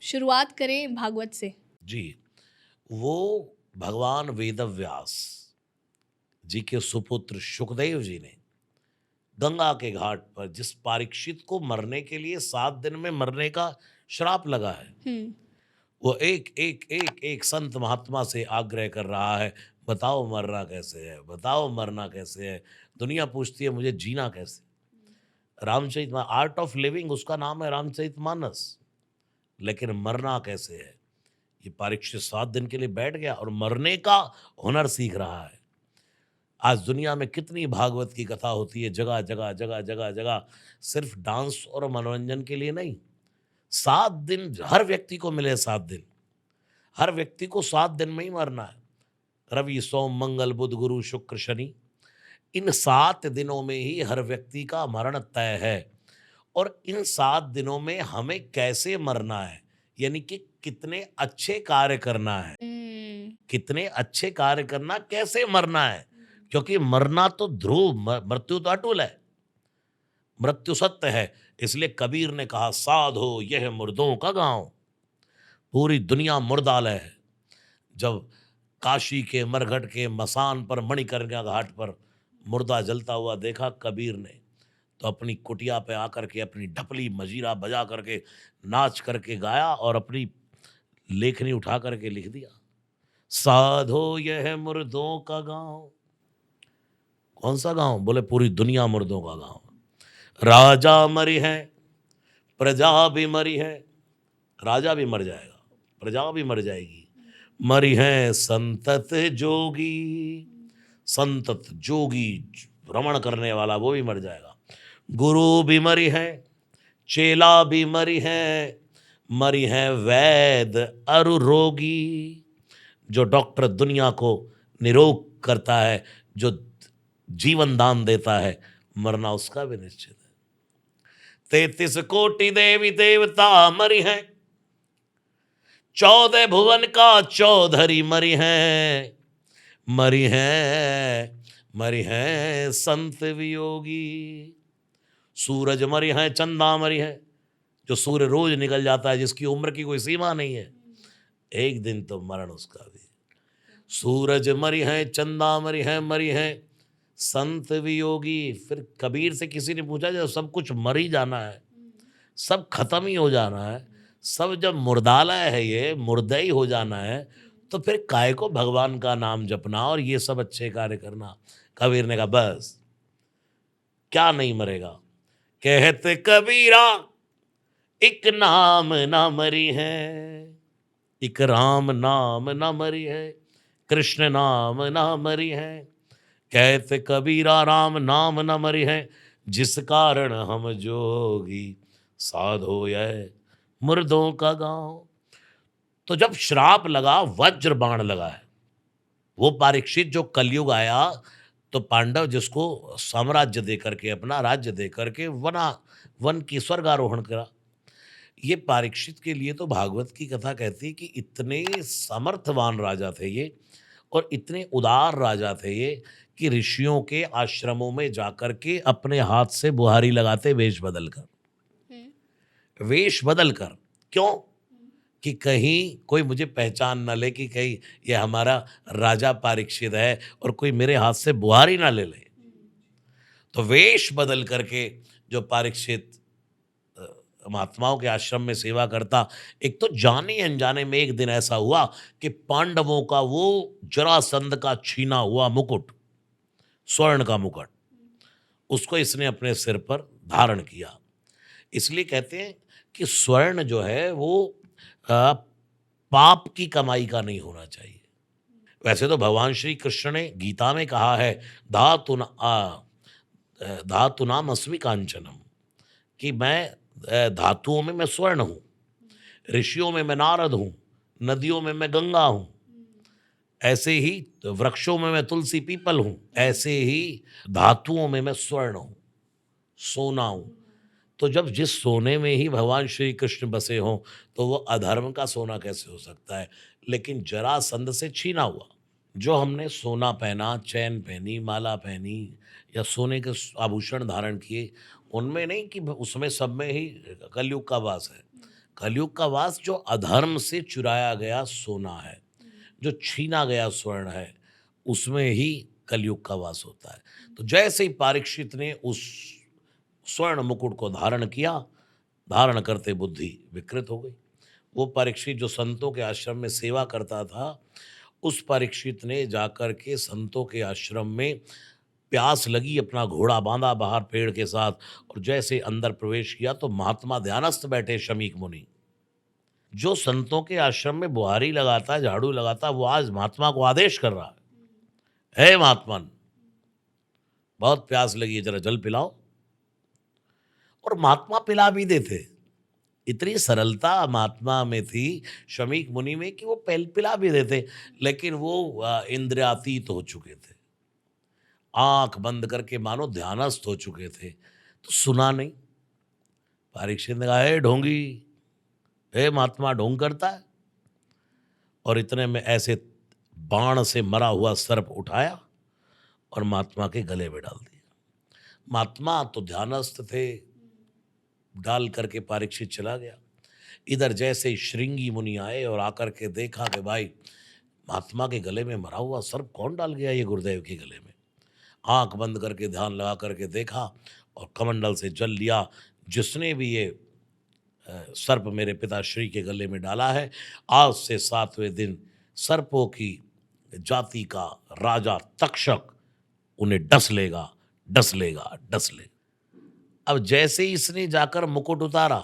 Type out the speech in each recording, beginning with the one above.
शुरुआत करें भागवत से। जी, वो भगवान वेदव्यास जी के सुपुत्र सुखदेव जी ने गंगा के घाट पर जिस परीक्षित को मरने के लिए 7 दिन में मरने का श्राप लगा है, हुँ। वो एक संत महात्मा से आग्रह कर रहा है, बताओ मरना कैसे है, बताओ मरना कैसे है। दुनिया पूछती है मुझे जीना कैसे। रामचरित आर्ट ऑफ लिविंग उसका नाम है रामचरितमानस। लेकिन मरना कैसे है, ये परीक्षित 7 दिन के लिए बैठ गया और मरने का हुनर सीख रहा है। आज दुनिया में कितनी भागवत की कथा होती है, जगह जगह जगह जगह जगह, सिर्फ डांस और मनोरंजन के लिए नहीं। 7 दिन हर व्यक्ति को मिले, 7 दिन, हर व्यक्ति को 7 दिन में ही मरना है। रवि सोम मंगल बुध गुरु शुक्र शनि, इन 7 दिनों में ही हर व्यक्ति का मरण तय है। और इन 7 दिनों में हमें कैसे मरना है, यानी कि कितने अच्छे कार्य करना है, हुँ। कितने अच्छे कार्य करना, कैसे मरना है। क्योंकि मरना तो ध्रुव, मृत्यु तो अटूल है, मृत्यु सत्य है। इसलिए कबीर ने कहा, साधो यह मुर्दों का गांव। पूरी दुनिया मुर्दालय है। जब काशी के मरघट के मसान पर मणिकर्णिका घाट पर मुर्दा जलता हुआ देखा कबीर ने, तो अपनी कुटिया पे आकर के अपनी ढपली मजीरा बजा करके नाच करके गाया और अपनी लेखनी उठा करके लिख दिया, साधो यह मुर्दों का गांव। कौन सा गांव? बोले पूरी दुनिया मुर्दों का गांव। राजा मरी है, प्रजा भी मरी है। राजा भी मर जाएगा, प्रजा भी मर जाएगी। मरी है संतत जोगी, संतत जोगी भ्रमण करने वाला वो भी मर जाएगा। गुरु भी मरी है, चेला भी मरी है वैद अरु रोगी। जो डॉक्टर दुनिया को निरोग करता है, जो जीवन दान देता है, मरना उसका भी निश्चित है। 33 कोटि देवी देवता मरी हैं, 14 भुवन का चौधरी मरी हैं, मरी हैं, मरी हैं संत वियोगी। सूरज मरी हैं, चंदा मरी है, जो सूर्य रोज निकल जाता है, जिसकी उम्र की कोई सीमा नहीं है, एक दिन तो मरण उसका भी। सूरज मरी है, चंदा मरी है संत वियोगी। फिर कबीर से किसी ने पूछा, जब सब कुछ मर ही जाना है, सब खत्म ही हो जाना है, सब जब मुर्दालय है, ये मुर्दा ही हो जाना है, तो फिर काय को भगवान का नाम जपना और ये सब अच्छे कार्य करना। कबीर ने कहा, बस क्या नहीं मरेगा। कहते कबीरा एक नाम ना मरी है, एक राम नाम ना मरी है, कृष्ण नाम ना मरी है। कहते कबीरा राम नाम न मरी है, जिस कारण हम जोगी, साधो यह मुर्दों का गांव। तो जब श्राप लगा, वज्र बाण लगा है, वो परीक्षित जो कलयुग आया, तो पांडव जिसको साम्राज्य दे करके, अपना राज्य दे करके वन की स्वर्गारोहण करा, ये परीक्षित के लिए तो भागवत की कथा कहती है कि इतने समर्थवान राजा थे ये, और इतने उदार राजा थे ये, कि ऋषियों के आश्रमों में जाकर के अपने हाथ से बुहारी लगाते, वेश बदल कर, हुँ। वेश बदल कर। क्यों? कि कहीं कोई मुझे पहचान ना ले, कि कहीं ये हमारा राजा परीक्षित है और कोई मेरे हाथ से बुहारी ना ले ले। तो वेश बदल करके जो परीक्षित महात्माओं के आश्रम में सेवा करता, एक तो जाने अनजाने में एक दिन ऐसा हुआ कि पांडवों का वो जरासंध का छीना हुआ मुकुट, स्वर्ण का मुकुट, उसको इसने अपने सिर पर धारण किया। इसलिए कहते हैं कि स्वर्ण जो है वो पाप की कमाई का नहीं होना चाहिए। वैसे तो भगवान श्री कृष्ण ने गीता में कहा है, धातु नाम अस्मि कांचनम, कि मैं धातुओं में मैं स्वर्ण हूँ, ऋषियों में मैं नारद हूँ, नदियों में मैं गंगा हूँ, ऐसे ही तो वृक्षों में मैं तुलसी पीपल हूँ, ऐसे ही धातुओं में मैं स्वर्ण हूँ, सोना हूँ। तो जब जिस सोने में ही भगवान श्री कृष्ण बसे हों, तो वो अधर्म का सोना कैसे हो सकता है। लेकिन जरासंध से छीना हुआ, जो हमने सोना पहना, चैन पहनी, माला पहनी, या सोने के आभूषण धारण किए, उनमें नहीं कि उसमें सब में ही कलयुग का वास है। कलयुग का वास जो अधर्म से चुराया गया सोना है, जो छीना गया स्वर्ण है, उसमें ही कलयुग का वास होता है। तो जैसे ही परीक्षित ने उस स्वर्ण मुकुट को धारण किया, धारण करते बुद्धि विकृत हो गई। वो परीक्षित जो संतों के आश्रम में सेवा करता था, उस परीक्षित ने जाकर के संतों के आश्रम में प्यास लगी, अपना घोड़ा बांधा बाहर पेड़ के साथ, और जैसे अंदर प्रवेश किया तो महात्मा ध्यानस्थ बैठे शमीक मुनि। जो संतों के आश्रम में बुहारी लगाता, झाड़ू लगाता, वो आज महात्मा को आदेश कर रहा है, हे महात्मन, बहुत प्यास लगी है, जरा जल पिलाओ। और महात्मा पिला भी देते। इतनी सरलता महात्मा में थी, शमीक मुनि में, कि वो पिला भी देते। लेकिन वो इंद्रियातीत हो चुके थे, आंख बंद करके मानो ध्यानस्थ हो चुके थे, तो सुना नहीं। परीक्षित ने कहा, हे ढोंगी, हे महात्मा ढोंग करता है। और इतने में ऐसे बाण से मरा हुआ सर्प उठाया और महात्मा के गले में डाल दिया। महात्मा तो ध्यानस्थ थे, डाल करके परीक्षित चला गया। इधर जैसे ही श्रृंगी मुनि आए और आकर के देखा कि भाई महात्मा के गले में मरा हुआ सर्प कौन डाल गया ये गुरुदेव के गले में। आंख बंद करके ध्यान लगा करके देखा और कमंडल से जल लिया। जिसने भी ये सर्प मेरे पिताश्री के गले में डाला है, आज से 7वें दिन सर्पों की जाति का राजा तक्षक उन्हें डस लेगा, डस लेगा, डस लेगा। अब जैसे ही इसने जाकर मुकुट उतारा,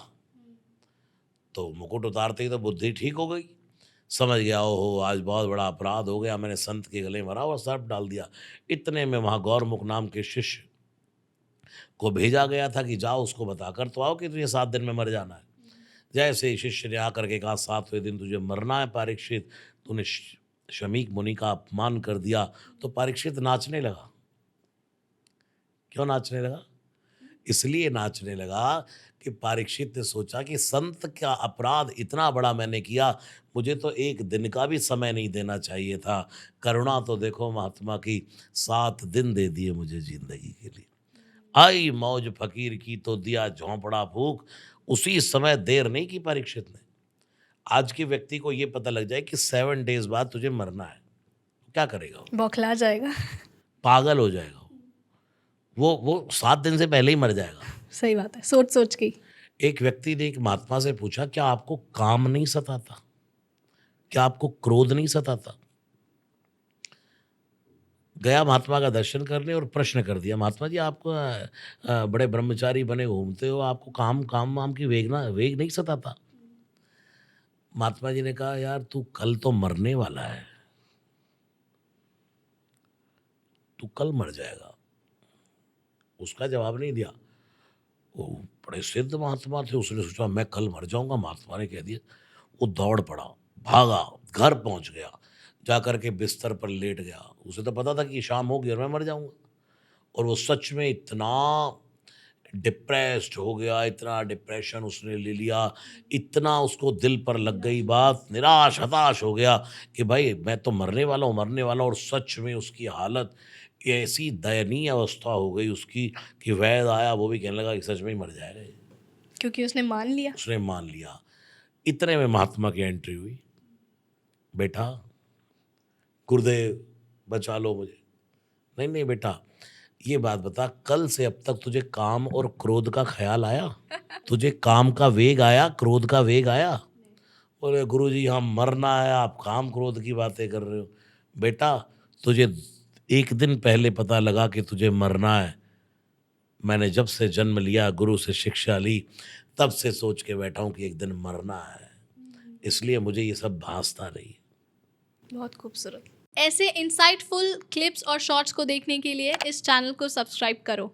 तो मुकुट उतारते ही तो बुद्धि ठीक हो गई, समझ गया ओहो आज बहुत बड़ा अपराध हो गया, मैंने संत के गले में मरा हुआ सर्प डाल दिया। इतने में वहाँ गौरमुख नाम के शिष्य को भेजा गया था कि जाओ उसको बताकर तो आओ कि तुझे 7 दिन में मर जाना है। जैसे ही शिष्य ने आकर के कहा 7वें दिन तुझे मरना है परीक्षित, तूने शमीक मुनि का अपमान कर दिया, तो परीक्षित नाचने लगा। क्यों नाचने लगा? इसलिए नाचने लगा कि परीक्षित ने सोचा कि संत का अपराध इतना बड़ा मैंने किया, मुझे तो एक दिन का भी समय नहीं देना चाहिए था। करुणा तो देखो महात्मा की, 7 दिन दे दिए मुझे जिंदगी के लिए। आई मौज फकीर की तो दिया झोंपड़ा फूक। उसी समय देर नहीं की परीक्षित ने। आज के व्यक्ति को ये पता लग जाए कि 7 डेज बाद तुझे मरना है, क्या करेगा वो? बौखला जाएगा। पागल हो जाएगा वो 7 दिन से पहले ही मर जाएगा। सही बात है, सोच सोच के ही। एक व्यक्ति ने एक महात्मा से पूछा, क्या आपको काम नहीं सताता? क्या आपको क्रोध नहीं सताता? गया महात्मा का दर्शन करने और प्रश्न कर दिया, महात्मा जी आपको बड़े ब्रह्मचारी बने घूमते हो, आपको काम काम वाम की वेग नहीं सताता? महात्मा जी ने कहा, यार तू कल तो मरने वाला है, तू कल मर जाएगा। उसका जवाब नहीं दिया। वो बड़े सिद्ध महात्मा थे, उसने सोचा मैं कल मर जाऊंगा। महात्मा ने कह दिया। वो दौड़ पड़ा, भागा, घर पहुंच गया, जाकर के बिस्तर पर लेट गया। उसे तो पता था कि शाम होगी और मैं मर जाऊंगा। और वो सच में इतना डिप्रेस्ड हो गया, इतना डिप्रेशन उसने ले लिया, इतना उसको दिल पर लग गई बात, निराश हताश हो गया कि भाई मैं तो मरने वाला हूँ, मरने वाला हूँ। और सच में उसकी हालत ऐसी दयनीय अवस्था हो गई उसकी कि वैद्य आया, वो भी कहने लगा कि सच में ही मर जाएगा ये। क्योंकि उसने मान लिया। उसने मान लिया। इतने में महात्मा की एंट्री हुई। बेटा, गुरुदेव बचा लो मुझे। नहीं नहीं बेटा, ये बात बता, कल से अब तक तुझे काम और क्रोध का ख्याल आया? तुझे काम का वेग आया, क्रोध का वेग आया? बोले गुरुजी हम मरना है, आप काम क्रोध की बातें कर रहे हो। बेटा, तुझे एक दिन पहले पता लगा कि तुझे मरना है। मैंने जब से जन्म लिया, गुरु से शिक्षा ली, तब से सोच के बैठा हूँ कि एक दिन मरना है, इसलिए मुझे ये सब भासता नहीं। बहुत खूबसूरत। ऐसे इंसाइटफुल क्लिप्स और शॉर्ट्स को देखने के लिए इस चैनल को सब्सक्राइब करो।